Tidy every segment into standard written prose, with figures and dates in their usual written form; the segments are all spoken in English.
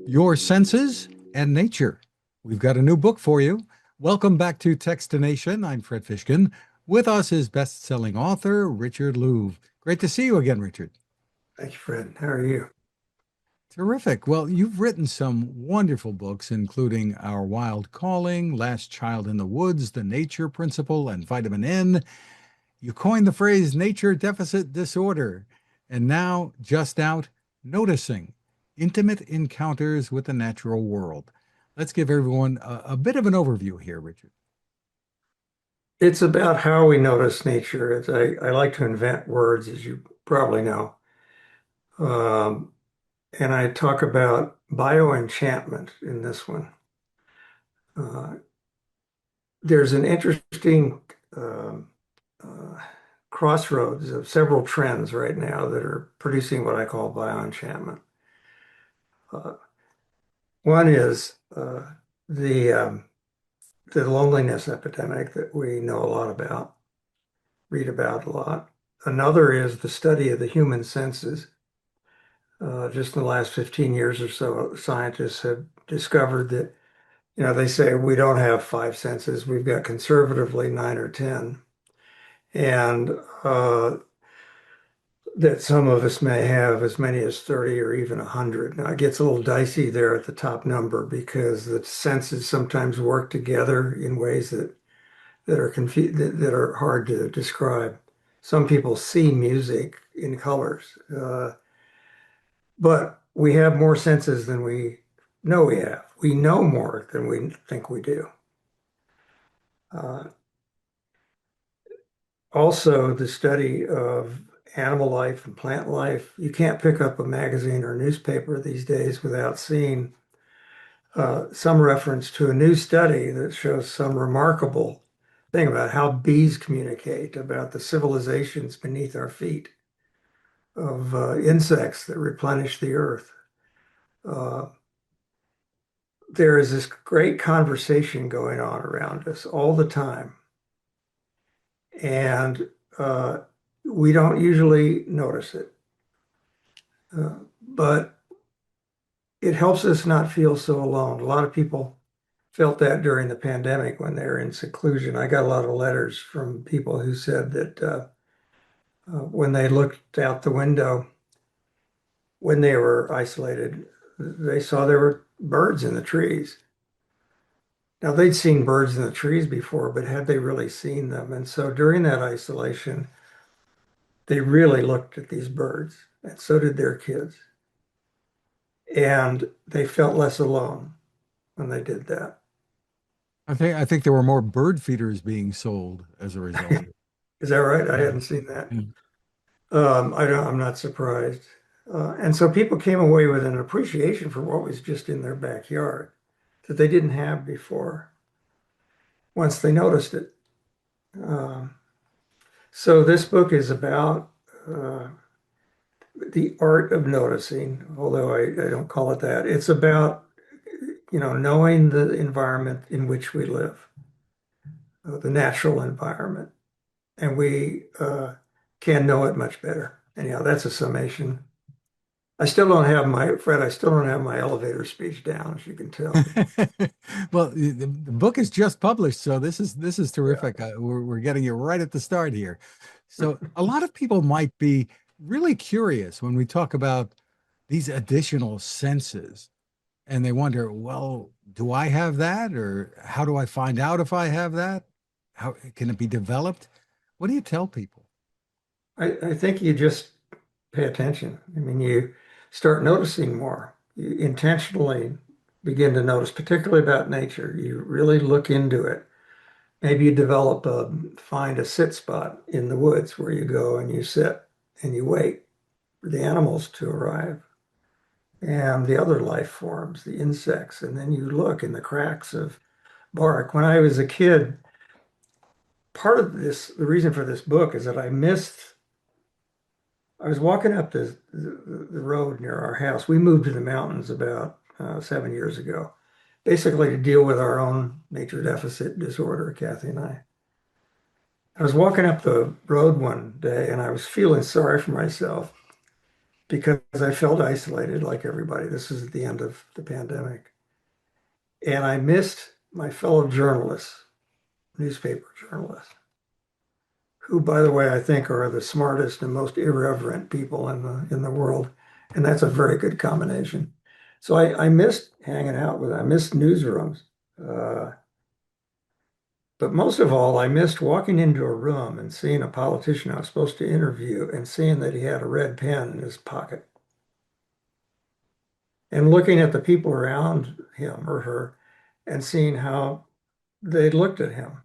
Your Senses and Nature. We've got a new book for you. Welcome back to Techstination. I'm Fred Fishkin. With us is best-selling author Richard Louv. Great to see you again, Richard. Thank you, Fred. How are you? Terrific. Well, you've written some wonderful books, including Our Wild Calling, Last Child in the Woods, The Nature Principle, and Vitamin N. You coined the phrase nature deficit disorder. And now, just out, Noticing Intimate Encounters with the Natural World. Let's give everyone a bit of an overview here, Richard. It's about how we notice nature. I like to invent words, as you probably know. Um, and I talk about bioenchantment in this one. Uh, there's an interesting um, uh, crossroads of several trends right now that are producing what I call bioenchantment. Uh, One is the the loneliness epidemic that we know a lot about, read about a lot. Another is the study of the human senses. Just in the last 15 years or so, scientists have discovered that, they say we don't have five senses. We've got conservatively nine or 10. And that some of us may have as many as 30 or even 100. Now, it gets a little dicey there at the top number because the senses sometimes work together in ways that are hard to describe. Some people see music in colors, but we have more senses than we know we have. We know more than we think we do. Uh, Also, the study of animal life and plant life. You can't pick up a magazine or a newspaper these days without seeing some reference to a new study that shows some remarkable thing about how bees communicate, about the civilizations beneath our feet, of insects that replenish the earth. Uh, there is this great conversation going on around us all the time, and we don't usually notice it. But it helps us not feel so alone. A lot of people felt that during the pandemic when they were in seclusion. I got a lot of letters from people who said that when they looked out the window when they were isolated, they saw there were birds in the trees. Now, they'd seen birds in the trees before, but had they really seen them? And so during that isolation, they really looked at these birds, and so did their kids. And they felt less alone when they did that. I think there were more bird feeders being sold as a result. Is that right? I Yeah. hadn't seen that. Yeah. I'm not surprised. And so people came away with an appreciation for what was just in their backyard that they didn't have before once they noticed it. Um, so this book is about the art of noticing, although I don't call it that. It's about, knowing the environment in which we live, the natural environment, and we can know it much better. Anyhow, that's a summation. I still don't have my elevator speech down, as you can tell. Well, the book is just published, so this is Yeah. terrific. We're getting you right at the start here. So a lot of people might be really curious when we talk about these additional senses, and they wonder, well, do I have that, or how do I find out if I have that? How can it be developed? What do you tell people? I think you just pay attention. I mean, you start noticing more. You intentionally begin to notice, particularly about nature. You really look into it. Maybe you find a sit spot in the woods where you go and you sit and you wait for the animals to arrive and the other life forms, the insects, and then you look in the cracks of bark. When I was a kid, the reason for this book is that I was walking up the road near our house. We moved to the mountains about 7 years ago, basically to deal with our own nature deficit disorder, Kathy and I. I was walking up the road one day and I was feeling sorry for myself. because I felt isolated like everybody. This is at the end of the pandemic. And I missed my fellow journalists, newspaper journalists, who, by the way, I think are the smartest and most irreverent people in the world. And that's a very good combination. So I missed hanging out with them. I missed newsrooms. Uh, but most of all, I missed walking into a room and seeing a politician I was supposed to interview and seeing that he had a red pen in his pocket and looking at the people around him or her and seeing how they looked at him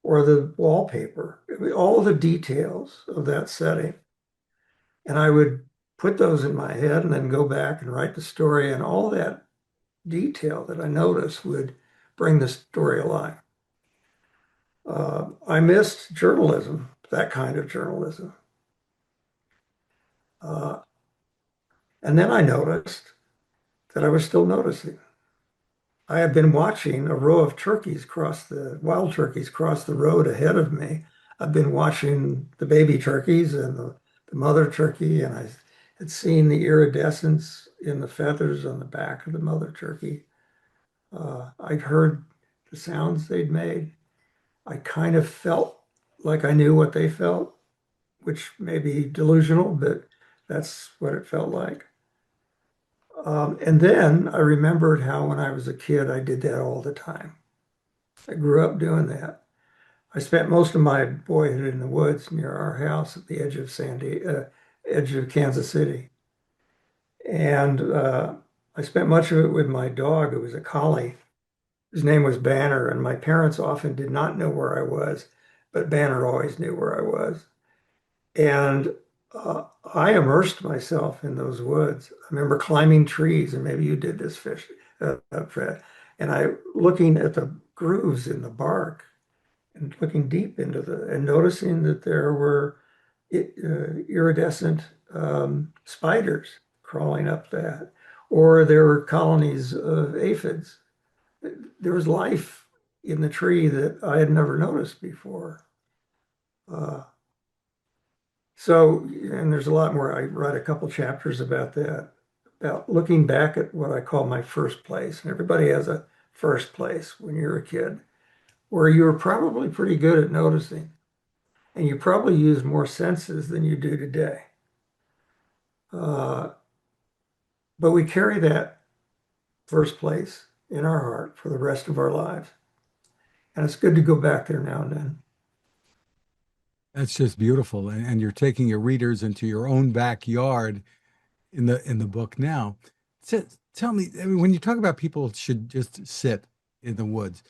or the wallpaper, all the details of that setting. And I would put those in my head and then go back and write the story, and all that detail that I noticed would bring the story alive. I missed journalism, that kind of journalism. Uh, and then I noticed that I was still noticing. I had been watching a row of wild turkeys cross the road ahead of me. I've been watching the baby turkeys and the mother turkey, and I had seen the iridescence in the feathers on the back of the mother turkey. I'd heard the sounds they'd made. I kind of felt like I knew what they felt, which may be delusional, but that's what it felt like. And then I remembered how when I was a kid, I did that all the time. I grew up doing that. I spent most of my boyhood in the woods near our house at the edge of Kansas City. And I spent much of it with my dog, who was a collie. His name was Banner, and my parents often did not know where I was, but Banner always knew where I was. And I immersed myself in those woods. I remember climbing trees, and maybe you did this, Fred. And I looking at the grooves in the bark and looking deep into and noticing that there were iridescent spiders crawling up that, or there were colonies of aphids. There was life in the tree that I had never noticed before. Uh, and there's a lot more. I write a couple chapters about that, about looking back at what I call my first place. And everybody has a first place when you're a kid, where you were probably pretty good at noticing, and you probably use more senses than you do today. Uh, but we carry that first place in our heart for the rest of our lives. And it's good to go back there now and then. That's just beautiful. And you're taking your readers into your own backyard in the book now. So, tell me, I mean, when you talk about people should just sit in the woods,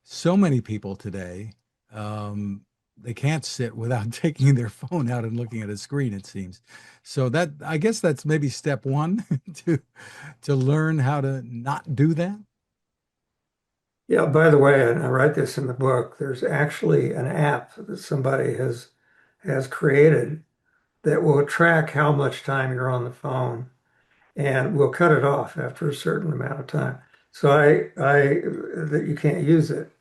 so many people today, they can't sit without taking their phone out and looking at a screen, it seems. So that I guess that's maybe step one to learn how to not do that. Yeah, by the way, and I write this in the book, there's actually an app that somebody has created that will track how much time you're on the phone and will cut it off after a certain amount of time. So I that you can't use it.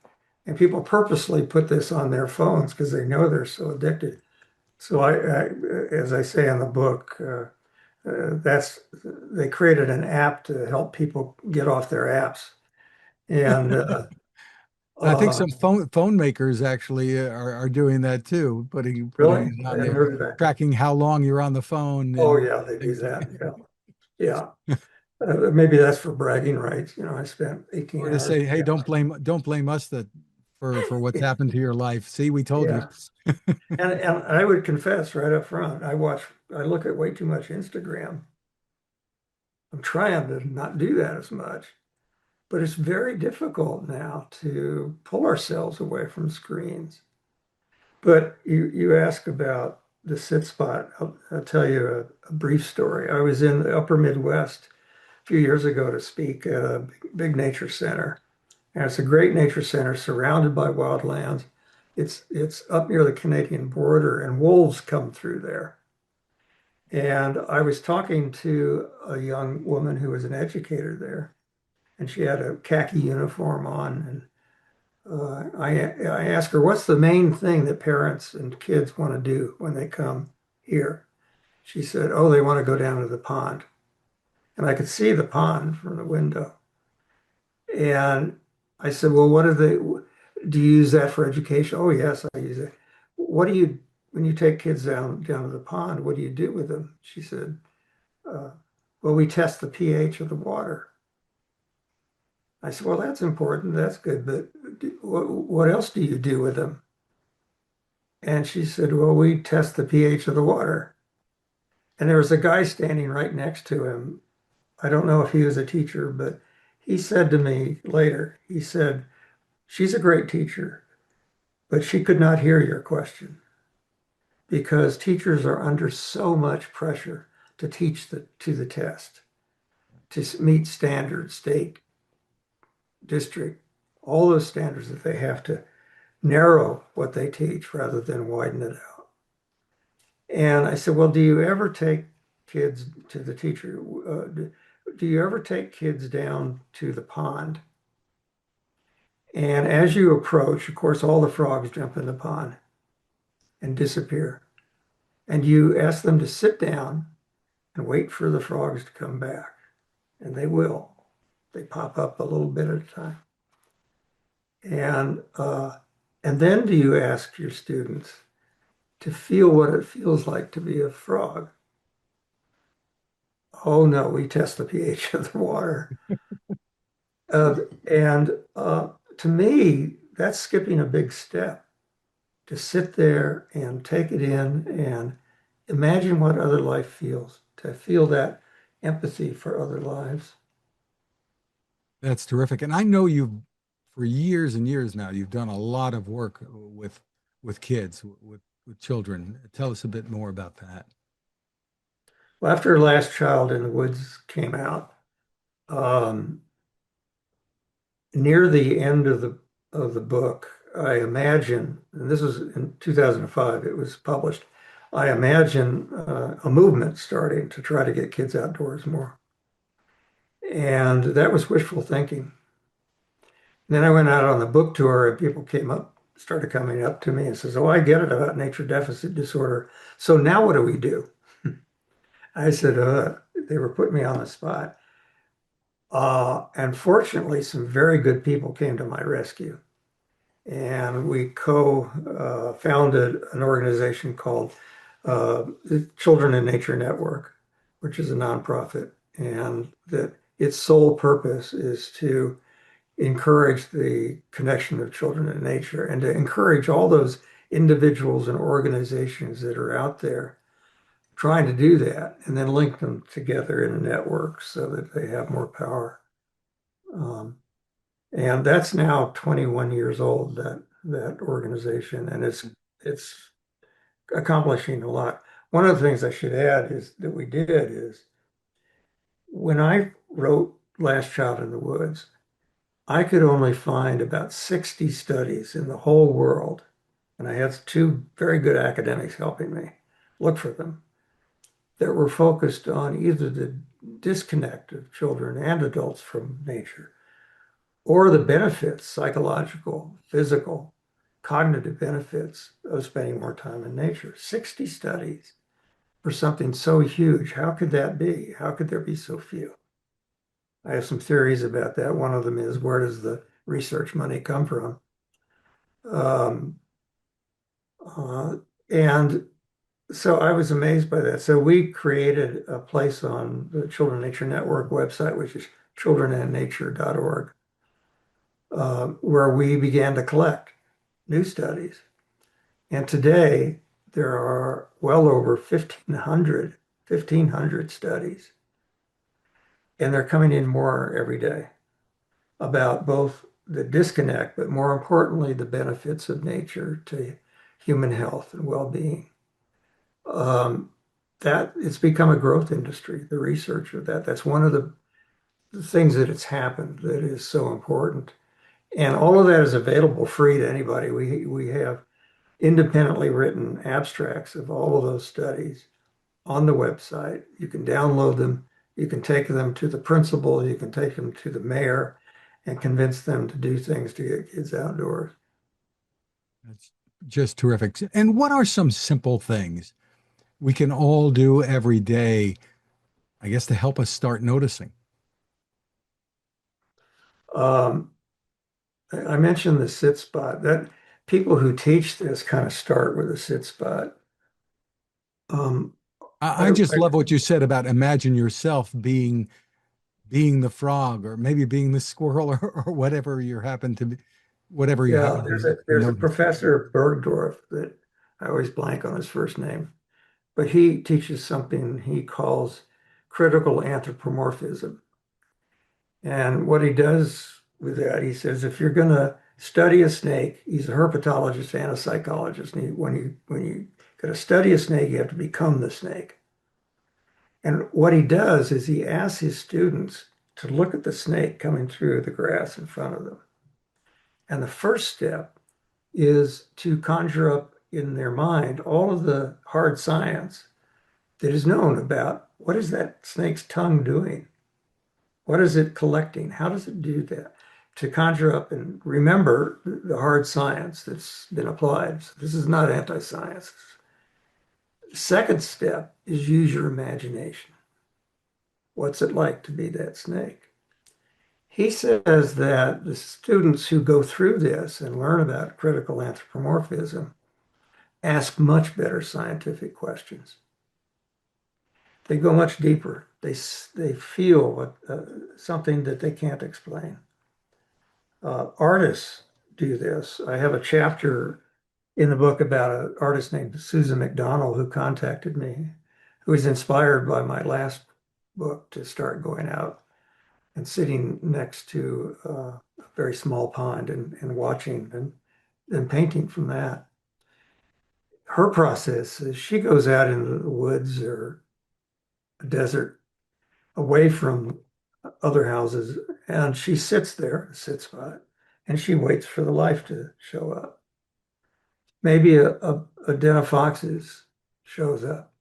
And people purposely put this on their phones because they know they're so addicted. So as I say in the book, that's they created an app to help people get off their apps. And I think uh, some phone makers actually are doing that too, putting really, it I on hadn't there, heard of that. tracking how long you're on the phone Oh and yeah, they do things. that. Yeah, yeah. Maybe that's for bragging rights. I spent 18 Or to hours. say, hey, don't blame us that for what's happened to your life. See, we told you. Yeah. And I would confess right up front, I look at way too much Instagram. I'm trying to not do that as much, but it's very difficult now to pull ourselves away from screens. But you ask about the sit spot. I'll tell you a brief story. I was in the upper Midwest a few years ago to speak at a big nature center. And it's a great nature center surrounded by wildlands. It's up near the Canadian border, and wolves come through there. And I was talking to a young woman who was an educator there, and she had a khaki uniform on. And I asked her, "What's the main thing that parents and kids want to do when they come here?" She said, "Oh, they want to go down to the pond." And I could see the pond from the window. And I said, "Well, what do you use that for education?" "Oh, yes, I use it." "What do you, when you take kids down to the pond, what do you do with them?" She said, uh, "Well, we test the pH of the water." I said, "Well, that's important. That's good. But what else do you do with them?" And she said, "Well, we test the pH of the water." And there was a guy standing right next to him. I don't know if he was a teacher, but he said to me later, he said, "She's a great teacher, but she could not hear your question because teachers are under so much pressure to teach to the test, to meet standards, state, district, all those standards that they have to narrow what they teach rather than widen it out." And I said, "Well, do you ever take kids to the teacher? Do you ever take kids down to the pond? And as you approach, of course, all the frogs jump in the pond and disappear. And you ask them to sit down and wait for the frogs to come back. And they will. They pop up a little bit at a time. And and then do you ask your students to feel what it feels like to be a frog? "Oh no, we test the pH of the water." Uh, and to me, that's skipping a big step to sit there and take it in and imagine what other life feels, to feel that empathy for other lives. That's terrific. And I know you've, for years and years now, you've done a lot of work with kids, with children. Tell us a bit more about that. Well, after Last Child in the Woods came out, um, near the end of the book, I imagine, and this was in 2005, it was published. I imagine a movement starting to try to get kids outdoors more. And that was wishful thinking. Then I went out on the book tour and people started coming up to me and says, "Oh, I get it about nature deficit disorder. So now what do we do?" I said, they were putting me on the spot. And fortunately, some very good people came to my rescue. And we co-founded an organization called the Children in Nature Network, which is a nonprofit. And that its sole purpose is to encourage the connection of children and nature and to encourage all those individuals and organizations that are out there trying to do that and then link them together in a network so that they have more power. Um, and that's now 21 years old, that organization, and it's accomplishing a lot. One of the things I should add is that we did is when I wrote Last Child in the Woods, I could only find about 60 studies in the whole world, and I had two very good academics helping me look for them that were focused on either the disconnect of children and adults from nature or the benefits, psychological, physical, cognitive benefits of spending more time in nature. 60 studies for something so huge. How could that be? How could there be so few? I have some theories about that. One of them is, where does the research money come from? Um, uh, and so I was amazed by that. So we created a place on the Children Nature Network website, which is childrenandnature.org, where we began to collect new studies. And today there are well over 1,500 studies, and they're coming in more every day about both the disconnect, but more importantly, the benefits of nature to human health and well-being. Um, that it's become a growth industry, the research of that. That's one of the things that it's happened that is so important. And all of that is available free to anybody. We have independently written abstracts of all of those studies on the website. You can download them. You can take them to the principal. You can take them to the mayor and convince them to do things to get kids outdoors. That's just terrific. And what are some simple things we can all do every day, I guess, to help us start noticing? Um, I mentioned the sit spot. That people who teach this kind of start with a sit spot. Um, I just love what you said about imagine yourself being the frog, or maybe being the squirrel, or whatever you happen to be, whatever you yeah, happen to there's a notice. professor Bergdorf that I always blank on his first name, but he teaches something he calls critical anthropomorphism. And what he does with that, he says, if you're going to study a snake, he's a herpetologist and a psychologist. And when you got to study a snake, you have to become the snake. And what he does is he asks his students to look at the snake coming through the grass in front of them. And the first step is to conjure up in their mind all of the hard science that is known about what is that snake's tongue doing? What is it collecting? How does it do that? To conjure up and remember the hard science that's been applied. So this is not anti-science. The second step is use your imagination. What's it like to be that snake? He says that the students who go through this and learn about critical anthropomorphism ask much better scientific questions. They go much deeper. They feel something that they can't explain. Artists do this. I have a chapter in the book about an artist named Susan McDonald who contacted me, who was inspired by my last book to start going out and sitting next to a very small pond and watching and painting from that. Her process is she goes out into the woods or a desert away from other houses and she sits there, sits spot, and she waits for the life to show up. Maybe a den of foxes shows up,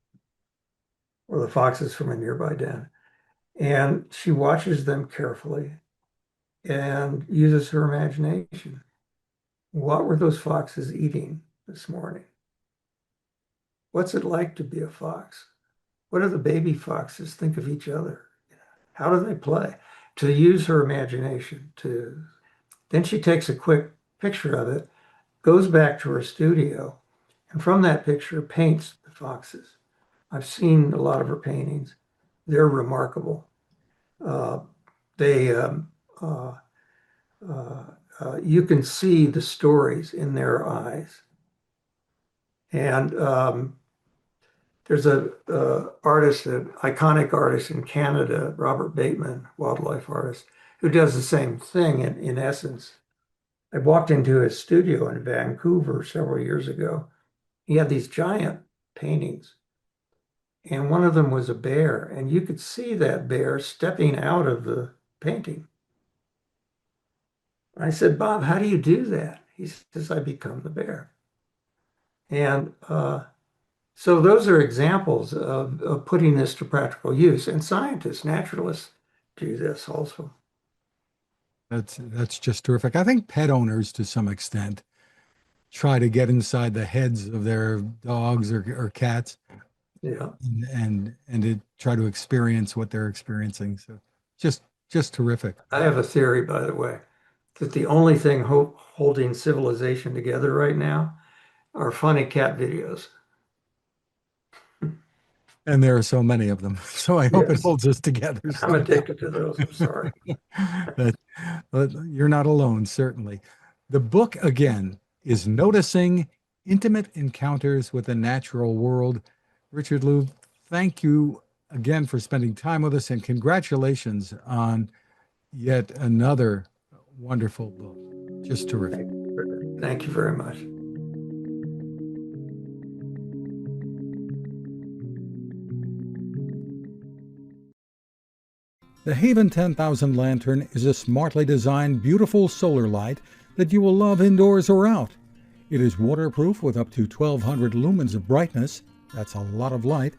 or the foxes from a nearby den, and she watches them carefully and uses her imagination. What were those foxes eating this morning? What's it like to be a fox? What do the baby foxes think of each other? How do they play? To use her imagination to, then she takes a quick picture of it, goes back to her studio, and from that picture paints the foxes. I've seen a lot of her paintings. They're remarkable. Uh, they uh, you can see the stories in their eyes. And there's a artist, an iconic artist in Canada, Robert Bateman, wildlife artist, who does the same thing in essence. I walked into his studio in Vancouver several years ago. He had these giant paintings, and one of them was a bear, and you could see that bear stepping out of the painting. I said, Bob, how do you do that? He says, I become the bear. And so those are examples of putting this to practical use. And scientists, naturalists do this also. That's just terrific. I think pet owners, to some extent, try to get inside the heads of their dogs or cats, Yeah. and to try to experience what they're experiencing. So just terrific. I have a theory, by the way, that the only thing holding civilization together right now are funny cat videos. And there are so many of them. So I hope it Yes, holds us together I'm somehow. addicted to those. I'm sorry. That, you're not alone, certainly. The book, again, is Noticing Intimate Encounters with the Natural World. Richard Louv, thank you again for spending time with us, and congratulations on yet another wonderful book. Just terrific. Thank you very much. The Haven 10,000 lantern is a smartly designed, beautiful solar light that you will love indoors or out. It is waterproof with up to 1,200 lumens of brightness. That's a lot of light.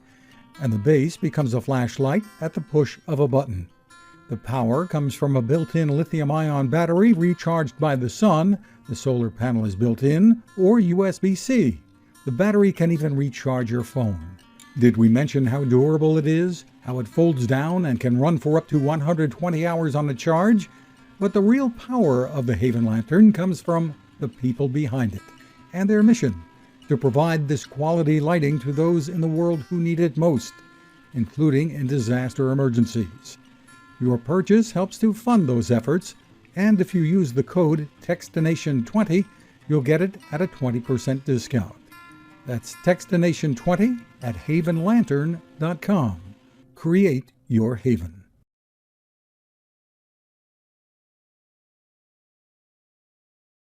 And the base becomes a flashlight at the push of a button. The power comes from a built-in lithium-ion battery recharged by the sun. The solar panel is built in, or USB-C. The battery can even recharge your phone. Did we mention how durable it is, how it folds down and can run for up to 120 hours on a charge? But the real power of the Haven Lantern comes from the people behind it and their mission to provide this quality lighting to those in the world who need it most, including in disaster emergencies. Your purchase helps to fund those efforts, and if you use the code Techstination20, you'll get it at a 20% discount. That's Techstination20 at havenlantern.com. Create your haven.